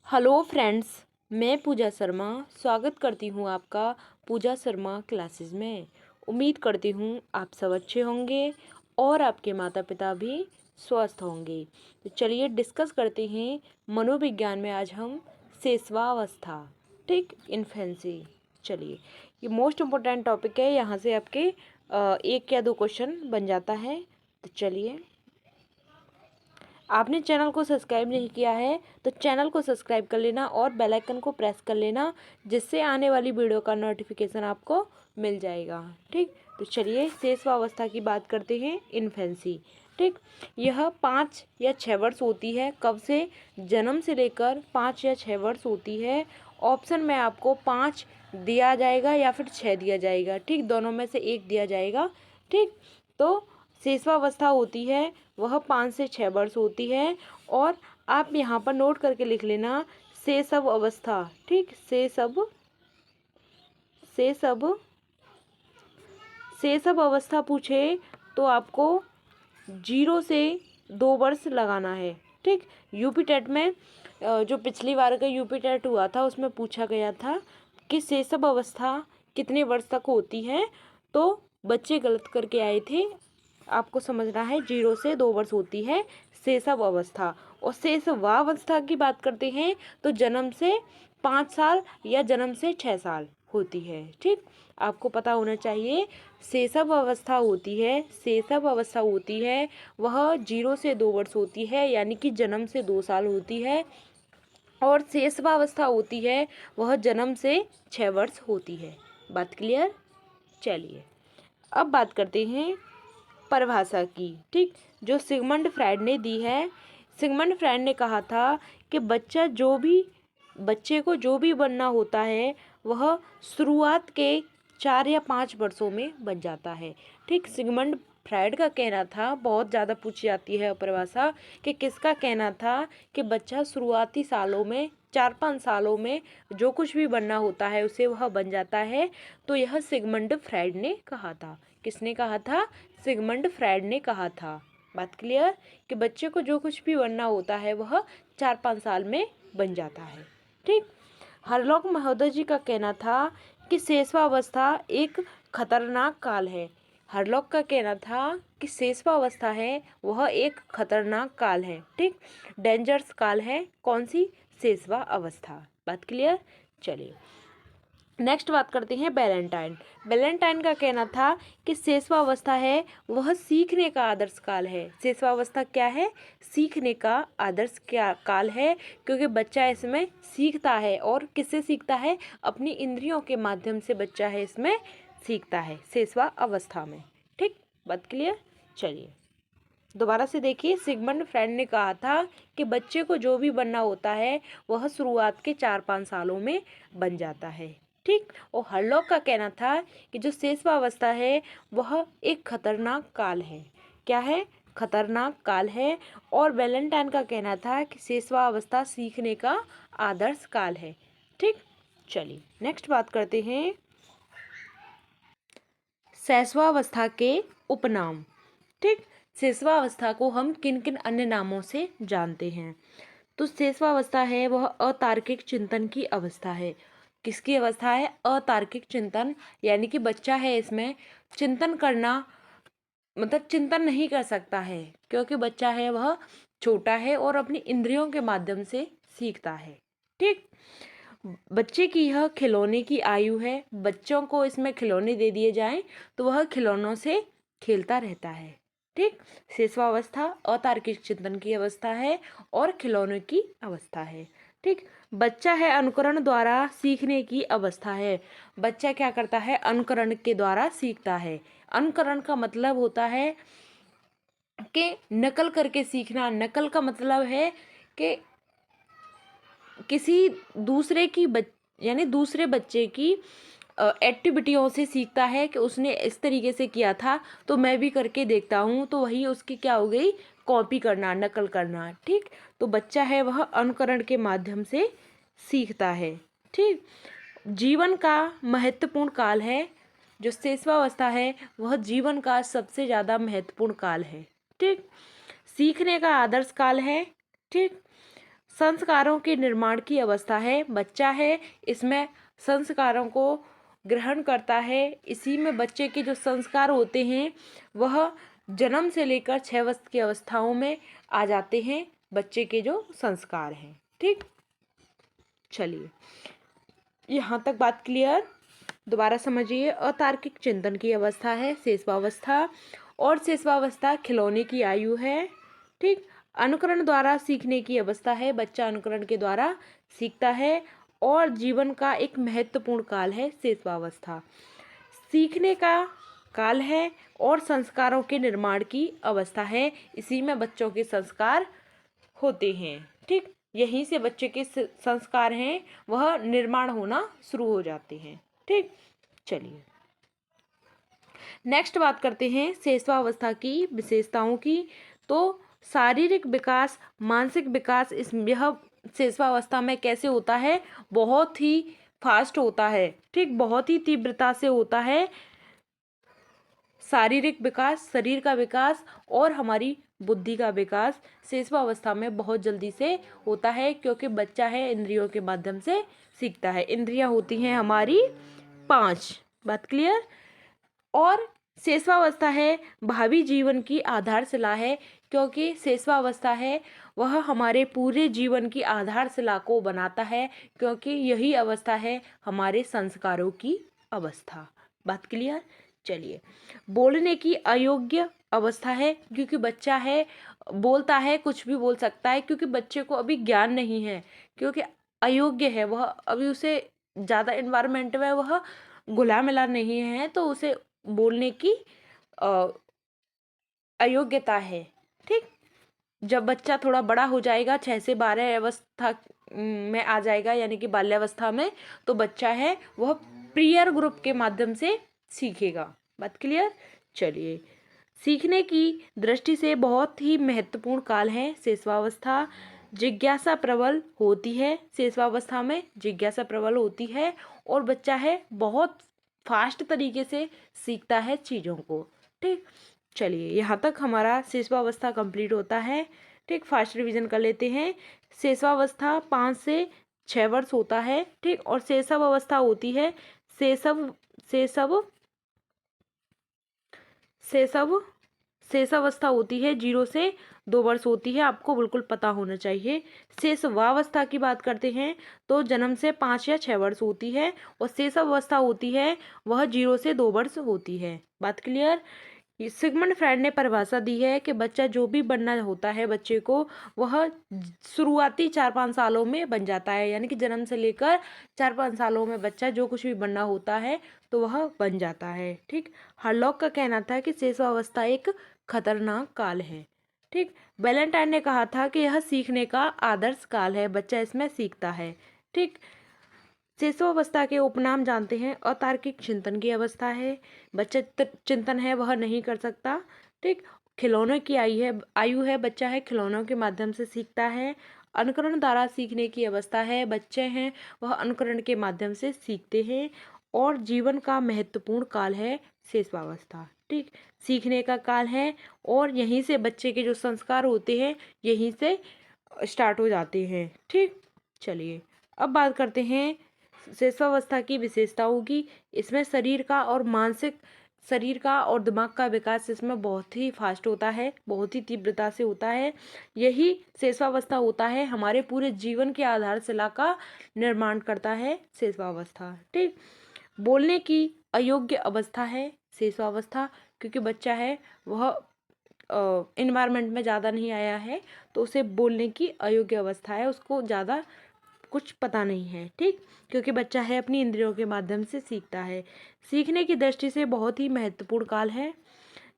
Hello friends, मैं पूजा शर्मा स्वागत करती हूँ आपका पूजा शर्मा क्लासेस में। उम्मीद करती हूँ आप सब अच्छे होंगे और आपके माता पिता भी स्वस्थ होंगे। तो चलिए डिस्कस करते हैं मनोविज्ञान में। आज हम शेषवावस्था, ठीक, इन्फेंसी। चलिए, ये मोस्ट इम्पोर्टेंट टॉपिक है, यहाँ से आपके एक या दो क्वेश्चन बन जाता है। तो चलिए, आपने चैनल को सब्सक्राइब नहीं किया है तो चैनल को सब्सक्राइब कर लेना और बेल आइकन को प्रेस कर लेना, जिससे आने वाली वीडियो का नोटिफिकेशन आपको मिल जाएगा। ठीक, तो चलिए शेषवावस्था की बात करते हैं, इन्फेंसी। ठीक, यह 5 या 6 वर्ष होती है। कब से? जन्म से लेकर 5 या 6 वर्ष होती है। ऑप्शन में आपको 5 दिया जाएगा या फिर 6 दिया जाएगा। ठीक, दोनों में से एक दिया जाएगा। ठीक, तो शेषवावस्था होती है वह 5 से 6 वर्ष होती है। और आप यहाँ पर नोट करके लिख लेना, शेषव अवस्था। ठीक, शेषव अवस्था पूछे तो आपको 0 से 2 वर्ष लगाना है। ठीक, यूपी टेट में जो पिछली बार का यूपी टेट हुआ था उसमें पूछा गया था कि शेषव अवस्था कितने वर्ष तक होती है, तो बच्चे गलत करके आए थे। आपको समझना है 0 से 2 वर्ष होती है शेषव अवस्था। और शेषवावस्था की बात करते हैं तो जन्म से 5 साल या जन्म से 6 साल होती है। ठीक, आपको पता होना चाहिए शेषव अवस्था होती है वह 0 से 2 वर्ष होती है, यानी कि जन्म से 2 साल होती है। और शेषवावस्था होती है वह जन्म से 6 वर्ष होती है। बात क्लियर? चलिए, अब बात करते हैं परिभाषा की। ठीक, जो सिगमंड फ्रायड ने दी है। सिगमंड फ्रायड ने कहा था कि बच्चे को जो भी बनना होता है वह शुरुआत के 4 या 5 वर्षों में बन जाता है। ठीक, सिगमंड फ्रायड का कहना था, बहुत ज़्यादा पूछी जाती है परिभाषा, कि किसका कहना था कि बच्चा शुरुआती सालों में 4-5 सालों में जो कुछ भी बनना होता है उसे वह बन जाता है। तो यह सिगमंड फ्रायड ने कहा था। किसने कहा था? सिगमंड फ्रायड ने कहा था। बात क्लियर? कि बच्चे को जो कुछ भी बनना होता है वह 4-5 साल में बन जाता है। ठीक, हरलॉक महोदय जी का कहना था कि शेषवावस्था एक खतरनाक काल है। हरलॉक का कहना था कि शेषवावस्था है वह एक खतरनाक काल है। ठीक, डेंजरस काल है। कौन सी? शेषवावस्था। बात क्लियर? चलिए, नेक्स्ट बात करते हैं बैलेंटाइन। बैलेंटाइन का कहना था कि शेषवावस्था है वह सीखने का आदर्श काल है। शेषवावस्था क्या है? सीखने का आदर्श क्या काल है, क्योंकि बच्चा इसमें सीखता है। और किससे सीखता है? अपनी इंद्रियों के माध्यम से बच्चा है इसमें सीखता है, शेषवावस्था में। ठीक, बात क्लियर? चलिए, दोबारा से देखिए, सिगमंड फ्रायड ने कहा था कि बच्चे को जो भी बनना होता है वह शुरुआत के 4-5 सालों में बन जाता है। ठीक, और हरलॉक का कहना था कि जो शेषवावस्था है वह एक खतरनाक काल है। क्या है? खतरनाक काल है। और वैलेंटाइन का कहना था कि शेषवावस्था सीखने का आदर्श काल है। ठीक, चलिए नेक्स्ट बात करते हैं शैशवावस्था के उपनाम। ठीक, शेषवावस्था को हम किन किन अन्य नामों से जानते हैं? तो शेषवावस्था है वह अतार्किक चिंतन की अवस्था है। किसकी अवस्था है? अतार्किक चिंतन, यानी कि बच्चा है इसमें चिंतन करना, मतलब चिंतन नहीं कर सकता है, क्योंकि बच्चा है वह छोटा है और अपनी इंद्रियों के माध्यम से सीखता है। ठीक, बच्चे की यह खिलौने की आयु है। बच्चों को इसमें खिलौने दे दिए जाएं तो वह खिलौनों से खेलता रहता है। ठीक, शेषवावस्था अतार्किक चिंतन की अवस्था है और खिलौने की अवस्था है। ठीक, बच्चा है अनुकरण द्वारा सीखने की अवस्था है। बच्चा क्या करता है? अनुकरण के द्वारा सीखता है। अनुकरण का मतलब होता है कि नकल करके सीखना। नकल का मतलब है कि किसी दूसरे की यानी दूसरे बच्चे की एक्टिविटियों से सीखता है कि उसने इस तरीके से किया था तो मैं भी करके देखता हूँ, तो वही उसकी क्या हो गई? कॉपी करना, नकल करना। ठीक, तो बच्चा है वह अनुकरण के माध्यम से सीखता है। ठीक, जीवन का महत्वपूर्ण काल है। जो शेषवावस्था है वह जीवन का सबसे ज़्यादा महत्वपूर्ण काल है। ठीक, सीखने का आदर्श काल है। ठीक, संस्कारों के निर्माण की अवस्था है। बच्चा है इसमें संस्कारों को ग्रहण करता है। इसी में बच्चे के जो संस्कार होते हैं वह जन्म से लेकर 6 वर्ष की अवस्थाओं में आ जाते हैं, बच्चे के जो संस्कार हैं। ठीक, चलिए यहाँ तक बात क्लियर। दोबारा समझिए, अतार्किक चिंतन की अवस्था है शेषवावस्था, और शेषवावस्था खिलौने की आयु है। ठीक, अनुकरण द्वारा सीखने की अवस्था है, बच्चा अनुकरण के द्वारा सीखता है, और जीवन का एक महत्वपूर्ण काल है शेषवावस्था। सीखने का काल है और संस्कारों के निर्माण की अवस्था है। इसी में बच्चों के संस्कार होते हैं। ठीक, यहीं से बच्चे के संस्कार हैं वह निर्माण होना शुरू हो जाते हैं। ठीक, चलिए नेक्स्ट बात करते हैं शेषवावस्था की विशेषताओं की। तो शारीरिक विकास, मानसिक विकास यह शेषवावस्था में कैसे होता है? बहुत ही फास्ट होता है। ठीक, बहुत ही तीव्रता से होता है। शारीरिक विकास, शरीर का विकास और हमारी बुद्धि का विकास शेषवावस्था में बहुत जल्दी से होता है, क्योंकि बच्चा है इंद्रियों के माध्यम से सीखता है। इंद्रियां होती हैं हमारी 5, बात क्लियर। और शेषवावस्था है भावी जीवन की आधारशिला है, क्योंकि शेषवावस्था है वह हमारे पूरे जीवन की आधारशिला को बनाता है, क्योंकि यही अवस्था है हमारे संस्कारों की अवस्था। बात क्लियर। चलिए, बोलने की अयोग्य अवस्था है, क्योंकि बच्चा है बोलता है, कुछ भी बोल सकता है, क्योंकि बच्चे को अभी ज्ञान नहीं है, क्योंकि अयोग्य है वह, अभी उसे ज़्यादा इन्वायरमेंट में वह घुला मिला नहीं है, तो उसे बोलने की अयोग्यता है। ठीक, जब बच्चा थोड़ा बड़ा हो जाएगा, 6 से 12 अवस्था में आ जाएगा, यानी कि बाल्यावस्था में, तो बच्चा है वह पीयर ग्रुप के माध्यम से सीखेगा। बात क्लियर। चलिए, सीखने की दृष्टि से बहुत ही महत्वपूर्ण काल है शेषवावस्था। जिज्ञासा प्रबल होती है शेषवावस्था में, जिज्ञासा प्रबल होती है, और बच्चा है बहुत फास्ट तरीके से सीखता है चीज़ों को। ठीक, चलिए यहाँ तक हमारा शेषवावस्था कंप्लीट होता है। ठीक, फास्ट रिवीजन कर लेते हैं। शेषवावस्था 5 से 6 वर्ष होता है। ठीक, और शैशव अवस्था होती है शेषावस्था होती है 0 से 2 वर्ष होती है, आपको बिल्कुल पता होना चाहिए। शेषवावस्था की बात करते हैं तो जन्म से 5 या 6 वर्ष होती है, और शेषावस्था होती है वह 0 से 2 वर्ष होती है। बात क्लियर। सिगमंड फ्रायड ने परिभाषा दी है कि बच्चा जो भी बनना होता है बच्चे को, वह शुरुआती 4-5 सालों में बन जाता है, यानी कि जन्म से लेकर 4-5 सालों में बच्चा जो कुछ भी बनना होता है तो वह बन जाता है। ठीक, हरलॉक का कहना था कि शेषावस्था एक खतरनाक काल है। ठीक, वैलेंटाइन ने कहा था कि यह सीखने का आदर्श काल है, बच्चा इसमें सीखता है। ठीक, शेषावस्था के उपनाम जानते हैं। अतार्किक चिंतन की अवस्था है, बच्चा चिंतन है वह नहीं कर सकता। ठीक, खिलौनों की आयु है, बच्चा है खिलौनों के माध्यम से सीखता है। अनुकरण द्वारा सीखने की अवस्था है, बच्चे हैं वह अनुकरण के माध्यम से सीखते हैं। और जीवन का महत्वपूर्ण काल है शेषावस्था। ठीक, सीखने का काल है, और यहीं से बच्चे के जो संस्कार होते हैं यहीं से स्टार्ट हो जाते हैं। ठीक, चलिए अब बात करते हैं शेषावस्था की विशेषताओं की। इसमें शरीर का और दिमाग का विकास इसमें बहुत ही फास्ट होता है, बहुत ही तीव्रता से होता है। यही शेषावस्था होता है हमारे पूरे जीवन के आधारशिला का निर्माण करता है शेषावस्था। ठीक, बोलने की अयोग्य अवस्था है शेषावस्था, क्योंकि बच्चा है वह इन्वायरमेंट में ज़्यादा नहीं आया है, तो उसे बोलने की अयोग्य अवस्था है, उसको ज़्यादा कुछ पता नहीं है। ठीक, क्योंकि बच्चा है अपनी इंद्रियों के माध्यम से सीखता है। सीखने की दृष्टि से बहुत ही महत्वपूर्ण काल है।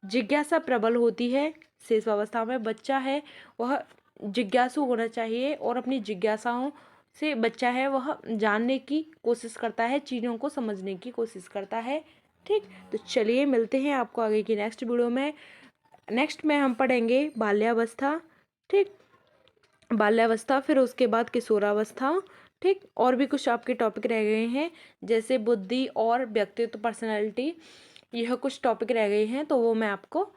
जिज्ञासा प्रबल होती है शेषावस्था में, बच्चा है वह जिज्ञासु होना चाहिए, और अपनी जिज्ञासाओं से बच्चा है वह जानने की कोशिश करता है, चीज़ों को समझने की कोशिश करता है। ठीक, तो चलिए मिलते हैं आपको आगे की नेक्स्ट वीडियो में। नेक्स्ट में हम पढ़ेंगे बाल्यावस्था। ठीक, बाल्यावस्था, फिर उसके बाद किशोरावस्था। ठीक, और भी कुछ आपके टॉपिक रह गए हैं, जैसे बुद्धि और व्यक्तित्व पर्सनैलिटी, यह कुछ टॉपिक रह गए हैं, तो वो मैं आपको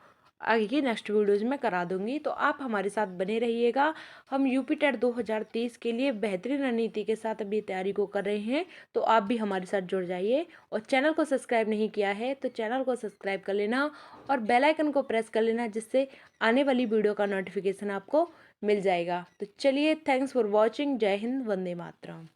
आगे की नेक्स्ट वीडियोज़ में करा दूंगी। तो आप हमारे साथ बने रहिएगा। हम यूपी टेट 2023 के लिए बेहतरीन रणनीति के साथ अभी तैयारी को कर रहे हैं, तो आप भी हमारे साथ जुड़ जाइए। और चैनल को सब्सक्राइब नहीं किया है तो चैनल को सब्सक्राइब कर लेना और बेल आइकन को प्रेस कर लेना, जिससे आने वाली वीडियो का नोटिफिकेशन आपको मिल जाएगा। तो चलिए, थैंक्स फॉर वॉचिंग। जय हिंद, वंदे मातरम।